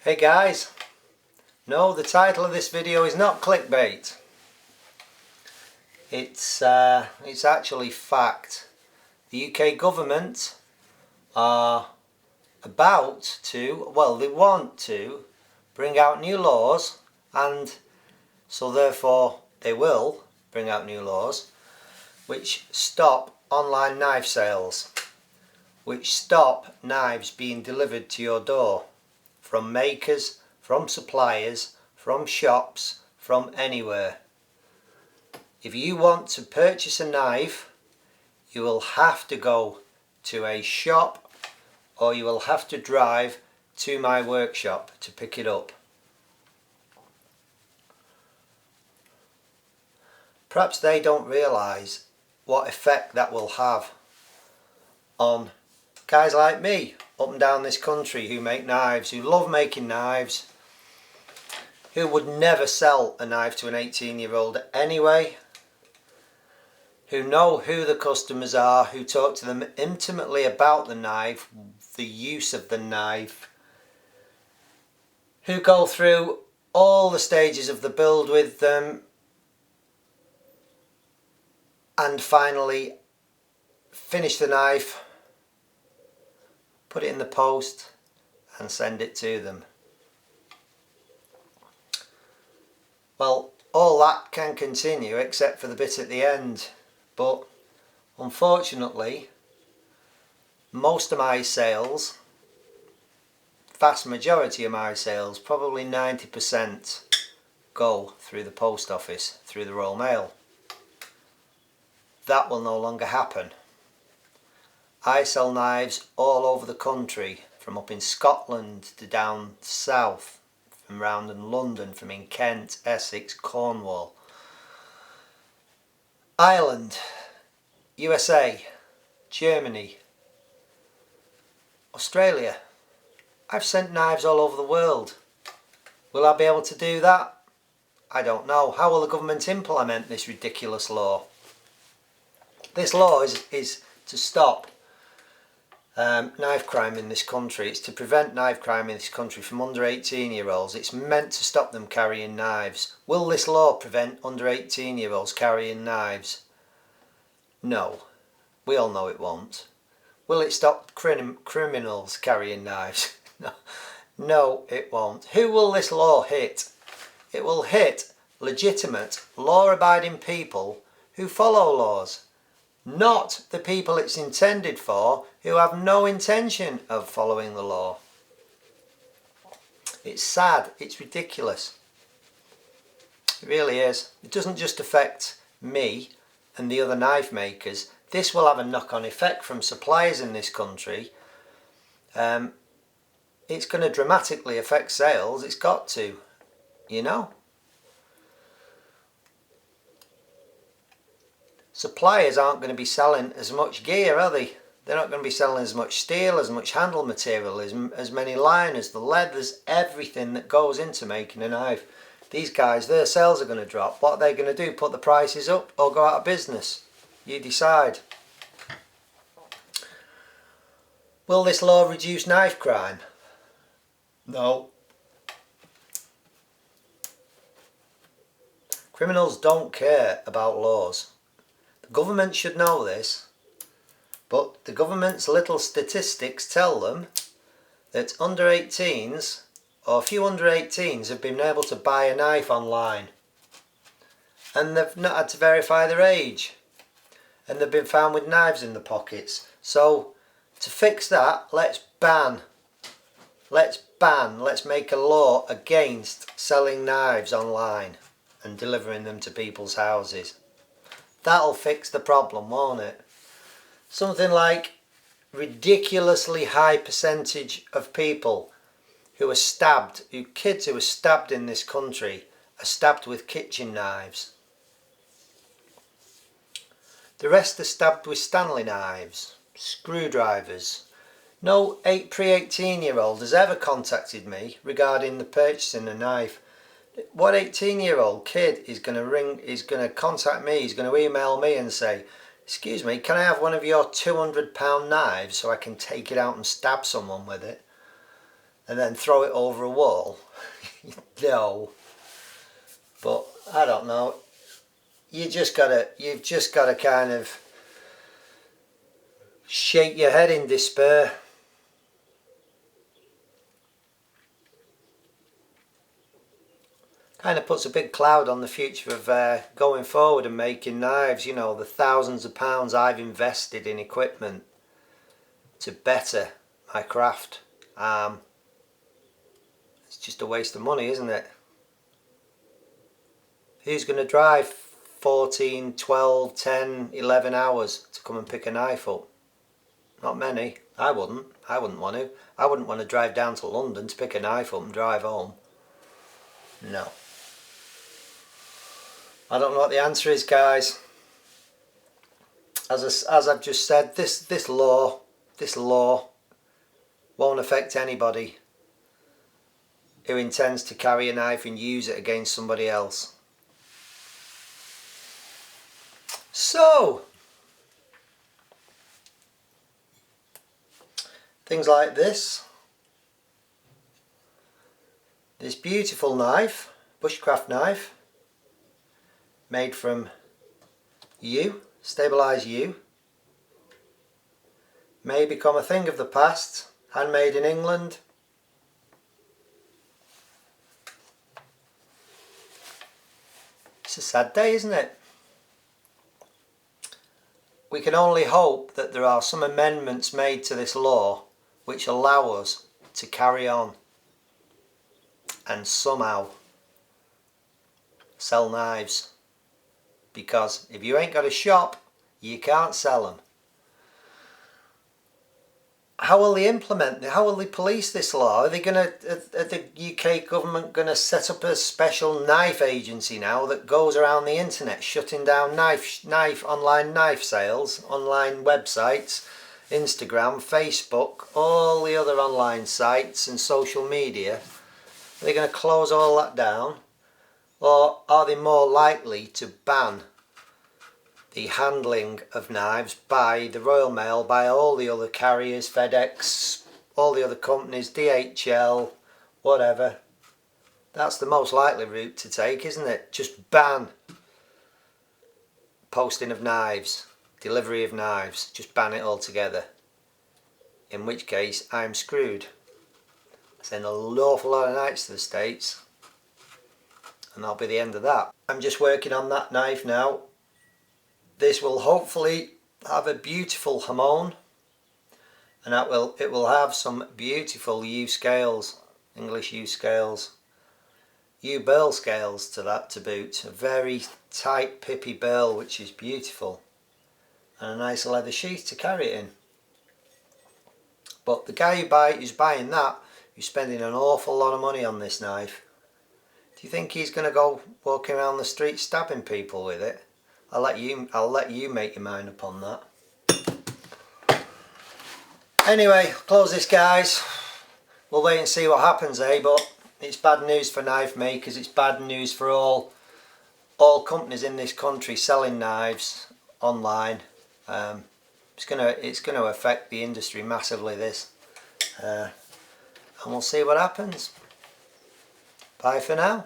Hey guys, no, the title of this video is not clickbait. It's actually fact. The UK government are about to, well, they want to bring out new laws, and so therefore they will bring out new laws which stop online knife sales, which stop knives being delivered to your door from makers, from suppliers, from shops, from anywhere. If you want to purchase a knife, you will have to go to a shop or you will have to drive to my workshop to pick it up. Perhaps they don't realise what effect that will have on guys like me up and down this country who make knives, who love making knives, who would never sell a knife to an 18-year-old anyway, who know who the customers are, who talk to them intimately about the knife, the use of the knife, who go through all the stages of the build with them, and finally finish the knife, put it in the post and send it to them. Well, all that can continue except for the bit at the end, but unfortunately most of my sales, vast majority of my sales, probably 90%, go through the post office, through the Royal Mail. That will no longer happen. I sell knives all over the country, from up in Scotland to down south, from round in London, from in Kent, Essex, Cornwall, Ireland, USA, Germany, Australia. I've sent knives all over the world. Will I be able to do that? I don't know. How will the government implement this ridiculous law? This law is to stop knife crime in this country. It's to prevent knife crime in this country from under 18-year-olds. It's meant to stop them carrying knives. Will this law prevent under 18-year-olds carrying knives? No. We all know it won't. Will it stop criminals carrying knives? No. No, it won't. Who will this law hit? It will hit legitimate, law-abiding people who follow laws. Not the people it's intended for, who have no intention of following the law. It's sad, it's ridiculous. It really is. It doesn't just affect me and the other knife makers. This will have a knock-on effect from suppliers in this country. It's going to dramatically affect sales. It's got to, you know. Suppliers aren't going to be selling as much gear, are they? They're not going to be selling as much steel, as much handle material, as many liners, the leathers, everything that goes into making a knife. These guys, their sales are going to drop. What are they going to do? Put the prices up or go out of business? You decide. Will this law reduce knife crime? No. Criminals don't care about laws. Government should know this, but the government's little statistics tell them that under 18s, or a few under 18s, have been able to buy a knife online, and they've not had to verify their age, and they've been found with knives in the pockets. So to fix that, let's make a law against selling knives online and delivering them to people's houses. That'll fix the problem, won't it? Something like ridiculously high percentage of people who are stabbed, kids who are stabbed in this country, are stabbed with kitchen knives. The rest are stabbed with Stanley knives, screwdrivers. No pre-18-year-old has ever contacted me regarding the purchasing a knife. What 18-year-old kid is going to contact me, is going to email me and say, excuse me, can I have one of your £200 knives so I can take it out and stab someone with it? and then throw it over a wall. No. But I don't know. You've just gotta kind of shake your head in despair. Kind of puts a big cloud on the future of going forward and making knives. You know, the thousands of pounds I've invested in equipment to better my craft. It's just a waste of money, isn't it? Who's going to drive 14, 12, 10, 11 hours to come and pick a knife up? Not many. I wouldn't want to. I wouldn't want to drive down to London to pick a knife up and drive home. No. I don't know what the answer is, guys. As I've just said, this law won't affect anybody who intends to carry a knife and use it against somebody else. So, things like this beautiful knife, bushcraft knife, made from yew, stabilised yew, may become a thing of the past, handmade in England. It's a sad day, isn't it? We can only hope that there are some amendments made to this law which allow us to carry on and somehow sell knives. Because if you ain't got a shop, you can't sell them. How will they implement it? How will they police this law? Are the UK government going to set up a special knife agency now that goes around the internet shutting down online knife sales, online websites, Instagram, Facebook, all the other online sites and social media? Are they going to close all that down? Or are they more likely to ban the handling of knives by the Royal Mail, by all the other carriers, FedEx, all the other companies, DHL, whatever? That's the most likely route to take, isn't it? Just ban posting of knives, delivery of knives, just ban it altogether. In which case, I'm screwed. I send an awful lot of knives to the States, and that'll be the end of that. I'm just working on that knife now. This will hopefully have a beautiful hamon, and it will have some beautiful yew scales, English yew scales, yew burl scales to boot. A very tight pippy burl which is beautiful, and a nice leather sheath to carry it in. But the guy who's buying that, who's spending an awful lot of money on this knife, do you think he's going to go walking around the street stabbing people with it? I'll let you make your mind up on that. Anyway, close this, guys. We'll wait and see what happens, but it's bad news for knife makers. It's bad news for all companies in this country selling knives online. It's gonna affect the industry massively, this, and we'll see what happens. Bye for now.